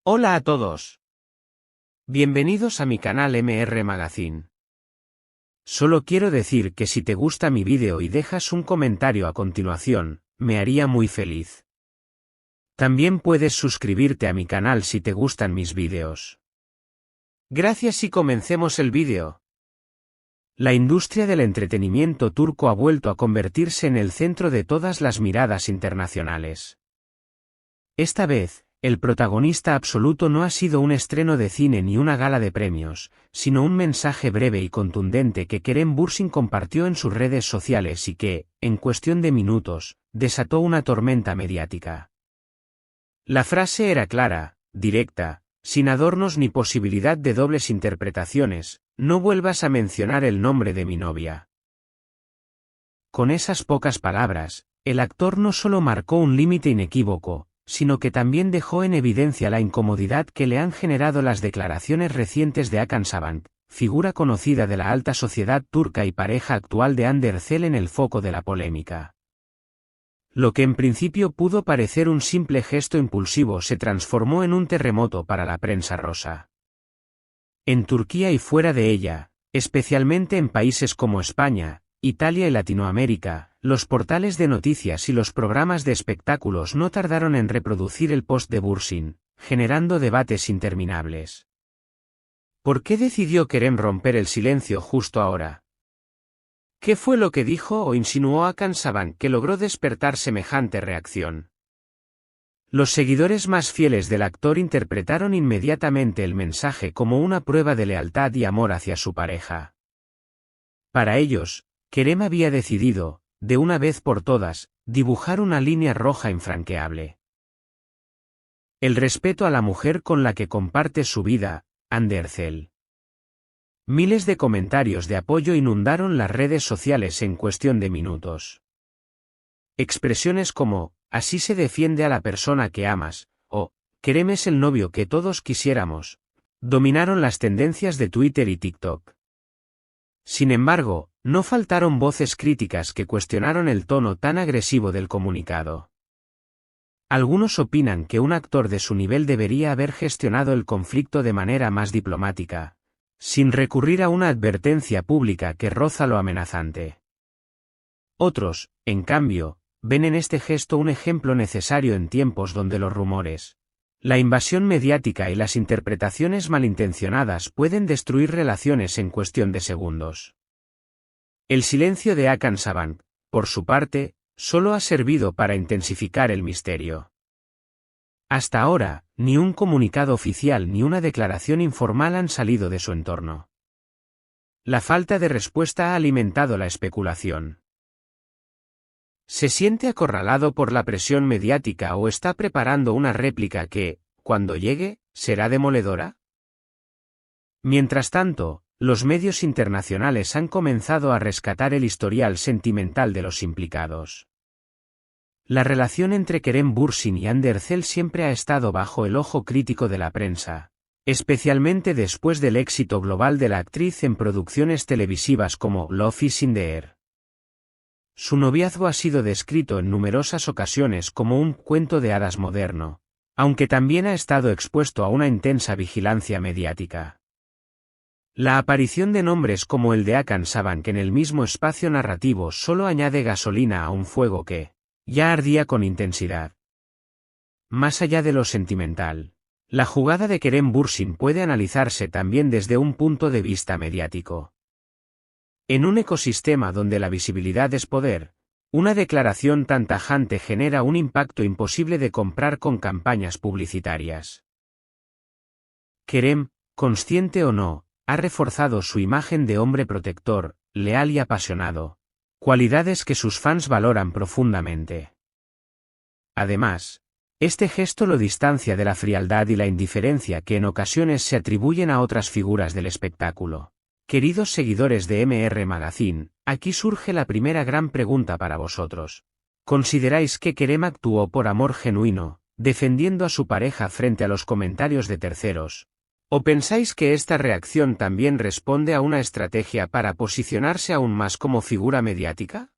Hola a todos. Bienvenidos a mi canal MR Magazine. Solo quiero decir que si te gusta mi vídeo y dejas un comentario a continuación, me haría muy feliz. También puedes suscribirte a mi canal si te gustan mis vídeos. Gracias y comencemos el vídeo. La industria del entretenimiento turco ha vuelto a convertirse en el centro de todas las miradas internacionales. Esta vez, el protagonista absoluto no ha sido un estreno de cine ni una gala de premios, sino un mensaje breve y contundente que Kerem Bürsin compartió en sus redes sociales y que, en cuestión de minutos, desató una tormenta mediática. La frase era clara, directa, sin adornos ni posibilidad de dobles interpretaciones: no vuelvas a mencionar el nombre de mi novia. Con esas pocas palabras, el actor no solo marcó un límite inequívoco, sino que también dejó en evidencia la incomodidad que le han generado las declaraciones recientes de Hakan Sabancı, figura conocida de la alta sociedad turca y pareja actual de Hande Erçel, en el foco de la polémica. Lo que en principio pudo parecer un simple gesto impulsivo se transformó en un terremoto para la prensa rosa. En Turquía y fuera de ella, especialmente en países como España, Italia y Latinoamérica, los portales de noticias y los programas de espectáculos no tardaron en reproducir el post de Bürsin, generando debates interminables. ¿Por qué decidió Kerem romper el silencio justo ahora? ¿Qué fue lo que dijo o insinuó Hakan Sabancı que logró despertar semejante reacción? Los seguidores más fieles del actor interpretaron inmediatamente el mensaje como una prueba de lealtad y amor hacia su pareja. Para ellos, Kerem había decidido, de una vez por todas, dibujar una línea roja infranqueable. El respeto a la mujer con la que comparte su vida, Hande Erçel. Miles de comentarios de apoyo inundaron las redes sociales en cuestión de minutos. Expresiones como: así se defiende a la persona que amas, o Kerem es el novio que todos quisiéramos, dominaron las tendencias de Twitter y TikTok. Sin embargo, no faltaron voces críticas que cuestionaron el tono tan agresivo del comunicado. Algunos opinan que un actor de su nivel debería haber gestionado el conflicto de manera más diplomática, sin recurrir a una advertencia pública que roza lo amenazante. Otros, en cambio, ven en este gesto un ejemplo necesario en tiempos donde los rumores, la invasión mediática y las interpretaciones malintencionadas pueden destruir relaciones en cuestión de segundos. El silencio de Hakan Sabancı, por su parte, solo ha servido para intensificar el misterio. Hasta ahora, ni un comunicado oficial ni una declaración informal han salido de su entorno. La falta de respuesta ha alimentado la especulación. ¿Se siente acorralado por la presión mediática o está preparando una réplica que, cuando llegue, será demoledora? Mientras tanto, los medios internacionales han comenzado a rescatar el historial sentimental de los implicados. La relación entre Kerem Bürsin y Hande Erçel siempre ha estado bajo el ojo crítico de la prensa, especialmente después del éxito global de la actriz en producciones televisivas como Love is in the Air. Su noviazgo ha sido descrito en numerosas ocasiones como un cuento de hadas moderno, aunque también ha estado expuesto a una intensa vigilancia mediática. La aparición de nombres como el de Hakan Sabancı en el mismo espacio narrativo solo añade gasolina a un fuego que ya ardía con intensidad. Más allá de lo sentimental, la jugada de Kerem Bürsin puede analizarse también desde un punto de vista mediático. En un ecosistema donde la visibilidad es poder, una declaración tan tajante genera un impacto imposible de comprar con campañas publicitarias. Kerem, consciente o no, ha reforzado su imagen de hombre protector, leal y apasionado, cualidades que sus fans valoran profundamente. Además, este gesto lo distancia de la frialdad y la indiferencia que en ocasiones se atribuyen a otras figuras del espectáculo. Queridos seguidores de MR Magazine, aquí surge la primera gran pregunta para vosotros. ¿Consideráis que Kerem actuó por amor genuino, defendiendo a su pareja frente a los comentarios de terceros? ¿O pensáis que esta reacción también responde a una estrategia para posicionarse aún más como figura mediática?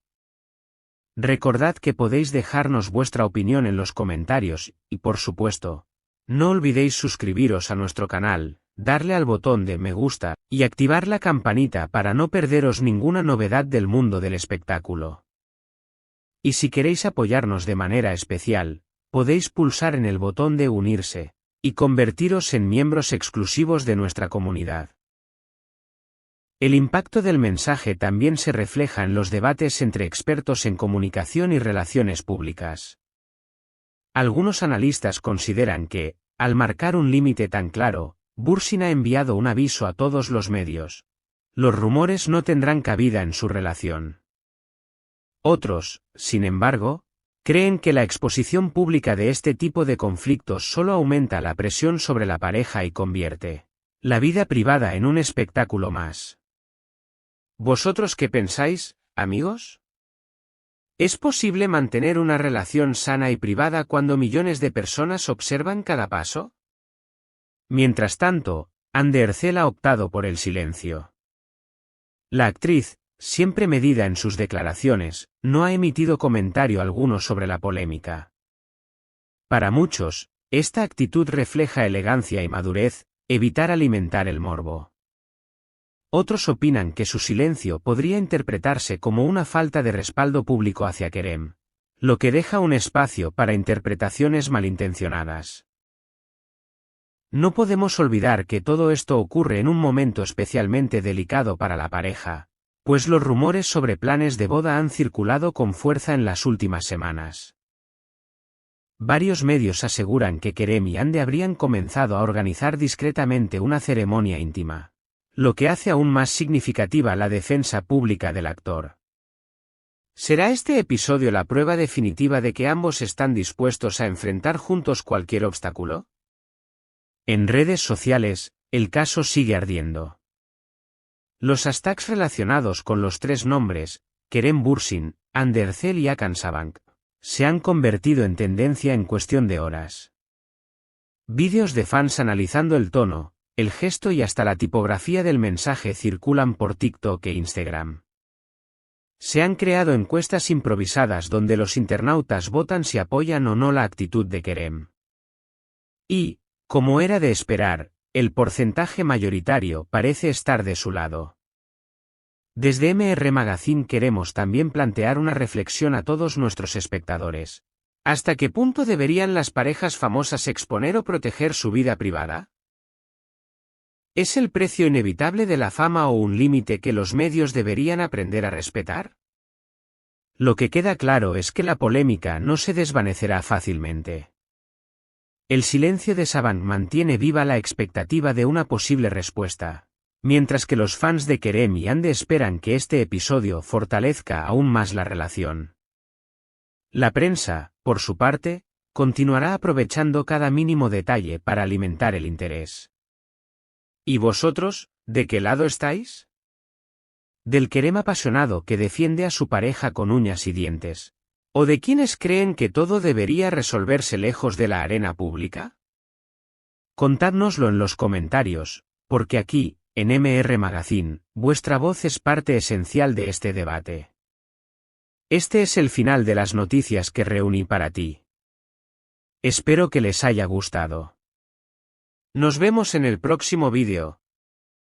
Recordad que podéis dejarnos vuestra opinión en los comentarios, y por supuesto, No olvidéis suscribiros a nuestro canal, darle al botón de me gusta, y activar la campanita para no perderos ninguna novedad del mundo del espectáculo. Y si queréis apoyarnos de manera especial, podéis pulsar en el botón de unirse, y convertiros en miembros exclusivos de nuestra comunidad. El impacto del mensaje también se refleja en los debates entre expertos en comunicación y relaciones públicas. Algunos analistas consideran que, al marcar un límite tan claro, Búrsin ha enviado un aviso a todos los medios. Los rumores no tendrán cabida en su relación. Otros, sin embargo, creen que la exposición pública de este tipo de conflictos solo aumenta la presión sobre la pareja y convierte la vida privada en un espectáculo más. ¿Vosotros qué pensáis, amigos? ¿Es posible mantener una relación sana y privada cuando millones de personas observan cada paso? Mientras tanto, Anne Ercel ha optado por el silencio. La actriz, siempre medida en sus declaraciones, no ha emitido comentario alguno sobre la polémica. Para muchos, esta actitud refleja elegancia y madurez, evitar alimentar el morbo. Otros opinan que su silencio podría interpretarse como una falta de respaldo público hacia Kerem, lo que deja un espacio para interpretaciones malintencionadas. No podemos olvidar que todo esto ocurre en un momento especialmente delicado para la pareja, pues los rumores sobre planes de boda han circulado con fuerza en las últimas semanas. Varios medios aseguran que Kerem y Hande habrían comenzado a organizar discretamente una ceremonia íntima, lo que hace aún más significativa la defensa pública del actor. ¿Será este episodio la prueba definitiva de que ambos están dispuestos a enfrentar juntos cualquier obstáculo? En redes sociales, el caso sigue ardiendo. Los hashtags relacionados con los tres nombres, Kerem Bürsin, Hande Ercel y Hakan Sabank, se han convertido en tendencia en cuestión de horas. Vídeos de fans analizando el tono, el gesto y hasta la tipografía del mensaje circulan por TikTok e Instagram. Se han creado encuestas improvisadas donde los internautas votan si apoyan o no la actitud de Kerem. Y, como era de esperar, el porcentaje mayoritario parece estar de su lado. Desde MR Magazine queremos también plantear una reflexión a todos nuestros espectadores. ¿Hasta qué punto deberían las parejas famosas exponer o proteger su vida privada? ¿Es el precio inevitable de la fama o un límite que los medios deberían aprender a respetar? Lo que queda claro es que la polémica no se desvanecerá fácilmente. El silencio de Sabank mantiene viva la expectativa de una posible respuesta, mientras que los fans de Kerem y Hande esperan que este episodio fortalezca aún más la relación. La prensa, por su parte, continuará aprovechando cada mínimo detalle para alimentar el interés. ¿Y vosotros, de qué lado estáis? ¿Del Kerem apasionado que defiende a su pareja con uñas y dientes? ¿O de quienes creen que todo debería resolverse lejos de la arena pública? Contádnoslo en los comentarios, porque aquí, en MR Magazine, vuestra voz es parte esencial de este debate. Este es el final de las noticias que reuní para ti. Espero que les haya gustado. Nos vemos en el próximo vídeo.